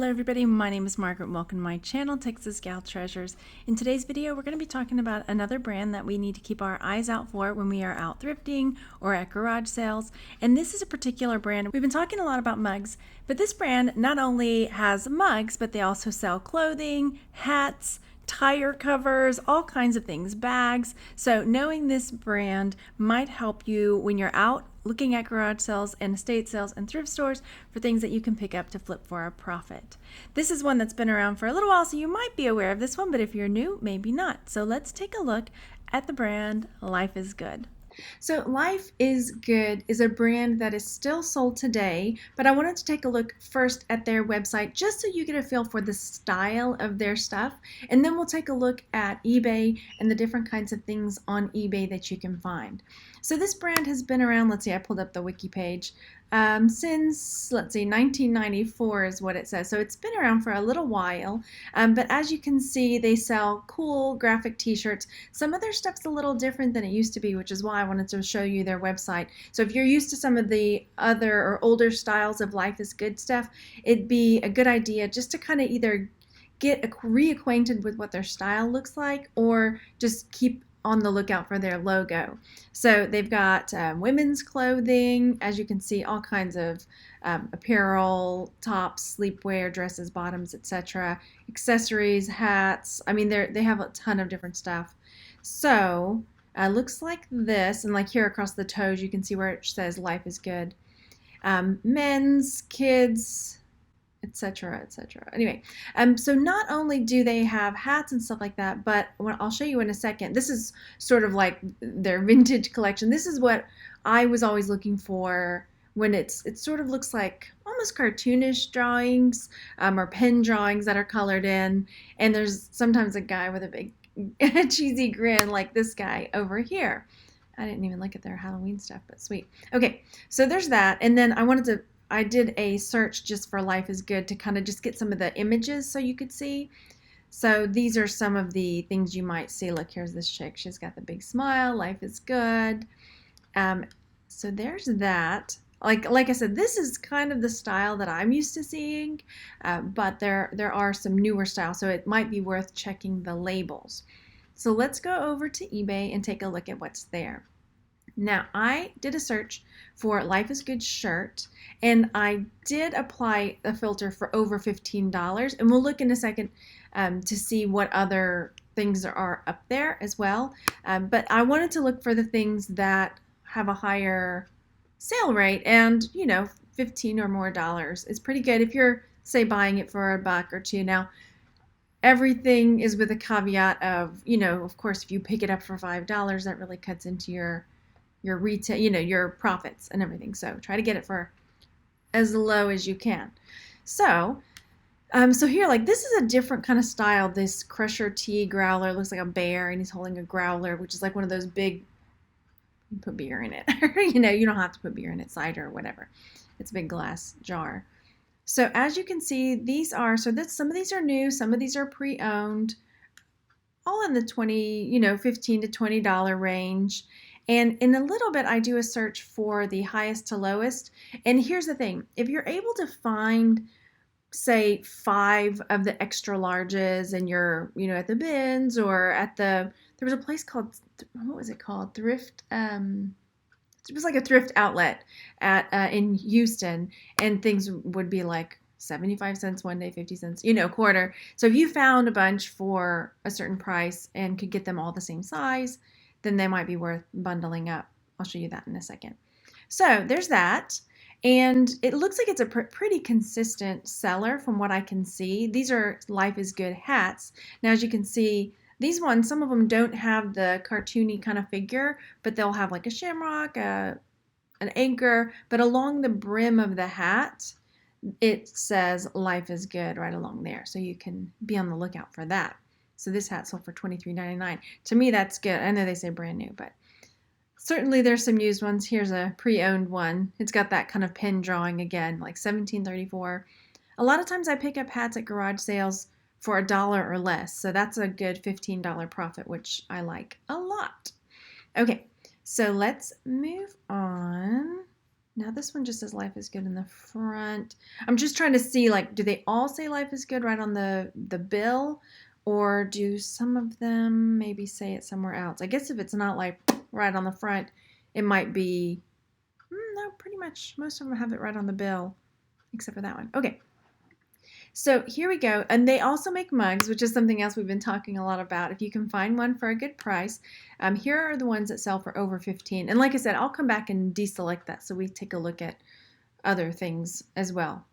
Hello everybody, my name is Margaret and welcome to my channel, Texas Gal Treasures. In today's video, we're going to be talking about another brand that we need to keep our eyes out for when we are out thrifting or at garage sales. And this is a particular brand. We've been talking a lot about mugs, but this brand not only has mugs, but they also sell clothing, hats, tire covers, all kinds of things, bags. So knowing this brand might help you when you're out looking at garage sales and estate sales and thrift stores for things that you can pick up to flip for a profit. This is one that's been around for a little while, so you might be aware of this one, but if you're new, maybe not. So let's take a look at the brand Life is Good. So Life is Good is a brand that is still sold today, but I wanted to take a look first at their website just so you get a feel for the style of their stuff, and then we'll take a look at eBay and the different kinds of things on eBay that you can find. So this brand has been around, let's see, I pulled up the wiki page, since, let's see, 1994 is what it says. So it's been around for a little while, but as you can see, they sell cool graphic t-shirts. Some of their stuff's a little different than it used to be, which is why I wanted to show you their website. So if you're used to some of the other or older styles of Life is Good stuff, it'd be a good idea just to kind of either get reacquainted with what their style looks like or just keep on the lookout for their logo. So they've got women's clothing, as you can see, all kinds of apparel, tops, sleepwear, dresses, bottoms, etc., accessories, hats. I mean, they have a ton of different stuff. So looks like this, and like here across the toes, you can see where it says Life is Good. Men's, kids, etc., etc. Anyway, so not only do they have hats and stuff like that, but what I'll show you in a second, this is sort of like their vintage collection. This is what I was always looking for when it sort of looks like almost cartoonish drawings or pen drawings that are colored in, and there's sometimes a guy with a big cheesy grin like this guy over here. I didn't even look at their Halloween stuff, but sweet. Okay, so there's that, and then I did a search just for Life is Good to kind of just get some of the images so you could see. So these are some of the things you might see. Look, here's this chick. She's got the big smile. Life is good. So there's that. Like I said, this is kind of the style that I'm used to seeing, but there are some newer styles, so it might be worth checking the labels. So let's go over to eBay and take a look at what's there. Now, I did a search for Life is Good shirt, and I did apply a filter for over $15, and we'll look in a second to see what other things are up there as well. But I wanted to look for the things that have a higher sale rate, and, you know, $15 or more is pretty good if you're, say, buying it for $1 or $2. Now, everything is with a caveat of, you know, of course, if you pick it up for $5, that really cuts into your retail, you know, your profits and everything. So try to get it for as low as you can. So, so here, like, this is a different kind of style. This Crusher Tea growler looks like a bear, and he's holding a growler, which is like one of those big, put beer in it. You know, you don't have to put beer in it, cider or whatever. It's a big glass jar. So as you can see, these are, some of these are new, some of these are pre-owned, all in the $15 to $20 range. And in a little bit, I do a search for the highest to lowest. And here's the thing. If you're able to find, say, 5 of the extra larges and you're, you know, at the bins or at there was a place called, what was it called? Thrift. It was like a thrift outlet in Houston, and things would be like 75 cents one day, 50 cents, you know, quarter. So if you found a bunch for a certain price and could get them all the same size, then they might be worth bundling up. I'll show you that in a second. So there's that. And it looks like it's a pretty consistent seller from what I can see. These are Life is Good hats. Now, as you can see, these ones, some of them don't have the cartoony kind of figure, but they'll have like a shamrock, an anchor, but along the brim of the hat, it says Life is Good right along there. So you can be on the lookout for that. So this hat sold for $23.99. To me, that's good. I know they say brand new, but certainly there's some used ones. Here's a pre-owned one. It's got that kind of pen drawing again, like $17.34. A lot of times I pick up hats at garage sales for $1 or less. So that's a good $15 profit, which I like a lot. Okay, so let's move on. Now this one just says Life is Good in the front. I'm just trying to see, like, do they all say Life is Good right on the bill? Or do some of them maybe say it somewhere else? I guess if it's not like right on the front, it might be, no, pretty much most of them have it right on the bill, except for that one. Okay. So here we go. And they also make mugs, which is something else we've been talking a lot about. If you can find one for a good price, here are the ones that sell for over $15. And like I said, I'll come back and deselect that so we take a look at other things as well.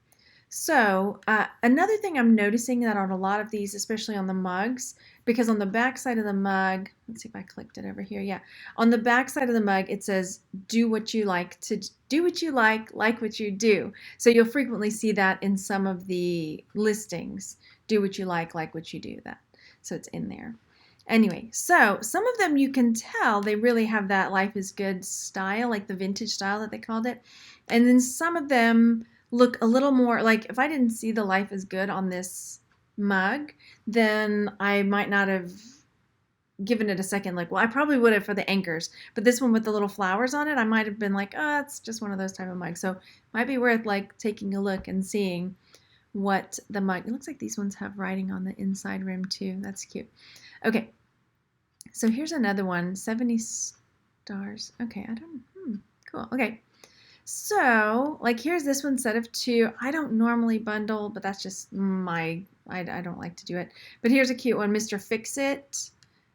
So another thing I'm noticing that on a lot of these, especially on the mugs, because on the back side of the mug, let's see if I clicked it over here. Yeah, on the back side of the mug, it says, do what you like to do what you like what you do. So you'll frequently see that in some of the listings, do what you like what you do, that. So it's in there. Anyway, so some of them you can tell they really have that Life is Good style, like the vintage style that they called it. And then some of them look a little more like, if I didn't see the Life is Good on this mug, then I might not have given it a second look. Well, I probably would have for the anchors, but this one with the little flowers on it, I might have been like, oh, it's just one of those type of mugs. So it might be worth like taking a look and seeing what the mug, it looks like these ones have writing on the inside rim too. That's cute. Okay. So here's another one, 70 stars. Okay, cool. Okay. So, like, here's this one, set of 2. I don't normally bundle, but that's just I don't like to do it. But here's a cute one, Mr. Fix-It,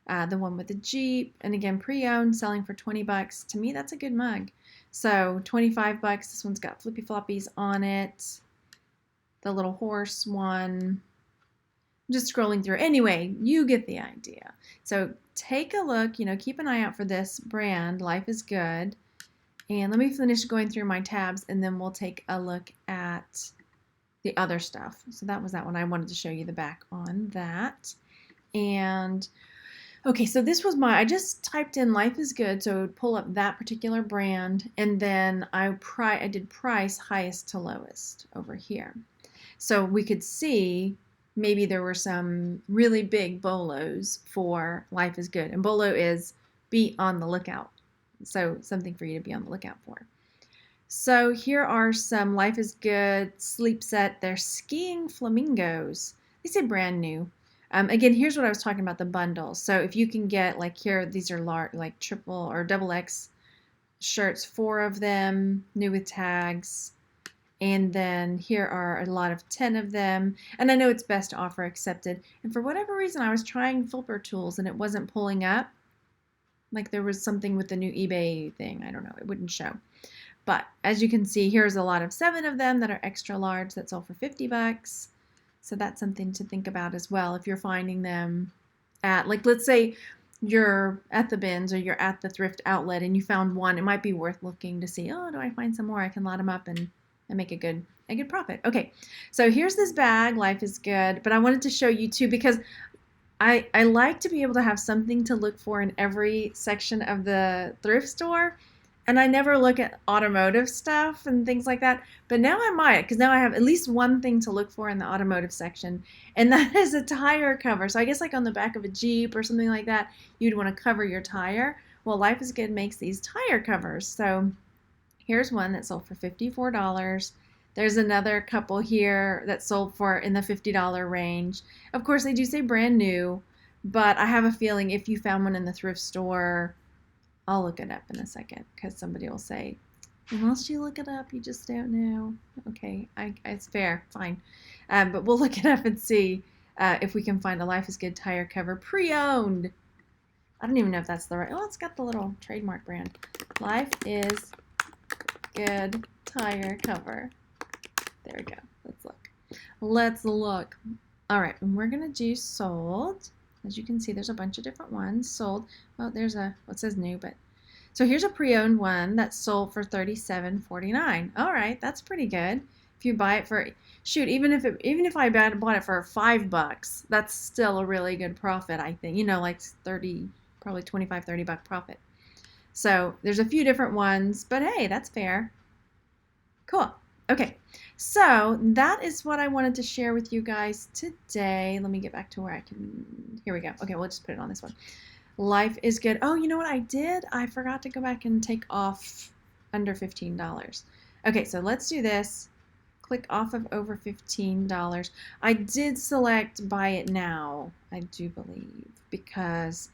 the one with the Jeep. And again, pre-owned, selling for 20 bucks. To me, that's a good mug. So, 25 bucks. This one's got flippy floppies on it. The little horse one. I'm just scrolling through. Anyway, you get the idea. So, take a look, keep an eye out for this brand, Life is Good. And let me finish going through my tabs, and then we'll take a look at the other stuff. So that was that one. I wanted to show you the back on that. And okay, so this was I just typed in Life is Good, so it would pull up that particular brand, and then I did price highest to lowest over here. So we could see maybe there were some really big bolos for Life is Good. And bolo is be on the lookout. So something for you to be on the lookout for. So here are some Life is Good sleep set. They're skiing flamingos. They say brand new. Again, here's what I was talking about, the bundles. So if you can get, like here, these are large, like triple or double X shirts, 4 of them, new with tags. And then here are a lot of 10 of them. And I know it's best offer accepted. And for whatever reason, I was trying Flipper Tools and it wasn't pulling up. Like there was something with the new eBay thing. I don't know. It wouldn't show. But as you can see, here's a lot of 7 of them that are extra large that sold for 50 bucks. So that's something to think about as well. If you're finding them at, like, let's say you're at the bins or you're at the thrift outlet and you found one, it might be worth looking to see, oh, do I find some more? I can lot them up and make a good profit. Okay. So here's this bag, Life is Good. But I wanted to show you too, because I like to be able to have something to look for in every section of the thrift store. And I never look at automotive stuff and things like that. But now I might, because now I have at least one thing to look for in the automotive section. And that is a tire cover. So I guess like on the back of a Jeep or something like that, you'd want to cover your tire. Well, Life is Good makes these tire covers. So here's one that sold for $54. There's another couple here that sold for in the $50 range. Of course, they do say brand new, but I have a feeling if you found one in the thrift store, I'll look it up in a second because somebody will say, unless you look it up, you just don't know. Okay, it's fair, fine. But we'll look it up and see if we can find a Life is Good tire cover pre-owned. I don't even know if that's the right, oh, it's got the little trademark brand. Life is Good tire cover. There we go. Let's look. All right, and we're gonna do sold. As you can see, there's a bunch of different ones sold. Well, there's what says new, but so here's a pre-owned one that sold for $37.49. All right, that's pretty good. If you buy it for, shoot, even if I bought it for $5, that's still a really good profit, I think. Like 30, probably 25, 30 buck profit. So there's a few different ones, but hey, that's fair. Cool. Okay, so that is what I wanted to share with you guys today. Let me get back to where I can, here we go. Okay, we'll just put it on this one. Life is Good. Oh, you know what I did? I forgot to go back and take off under $15. Okay, so let's do this. Click off of over $15. I did select buy it now, I do believe, because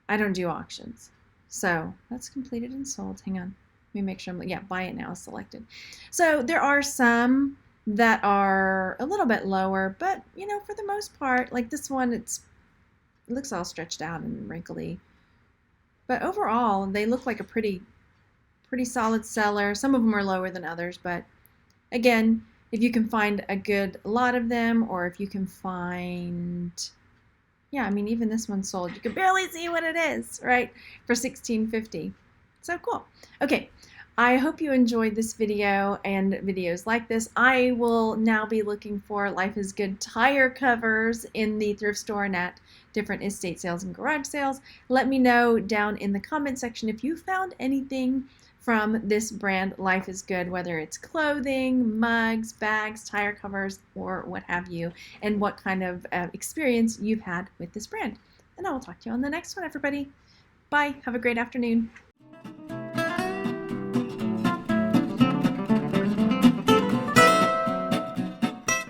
I don't do auctions. So that's completed and sold. Hang on. Let me make sure. Yeah, buy it now is selected. So there are some that are a little bit lower, but for the most part, like this one, it looks all stretched out and wrinkly. But overall, they look like a pretty solid seller. Some of them are lower than others, but again, if you can find a good lot of them, or if you can find, yeah, I mean, even this one sold. You can barely see what it is, right? For $16.50. So cool. Okay, I hope you enjoyed this video and videos like this. I will now be looking for Life is Good tire covers in the thrift store and at different estate sales and garage sales. Let me know down in the comment section if you found anything from this brand, Life is Good, whether it's clothing, mugs, bags, tire covers, or what have you, and what kind of experience you've had with this brand. And I will talk to you on the next one, everybody. Bye. Have a great afternoon.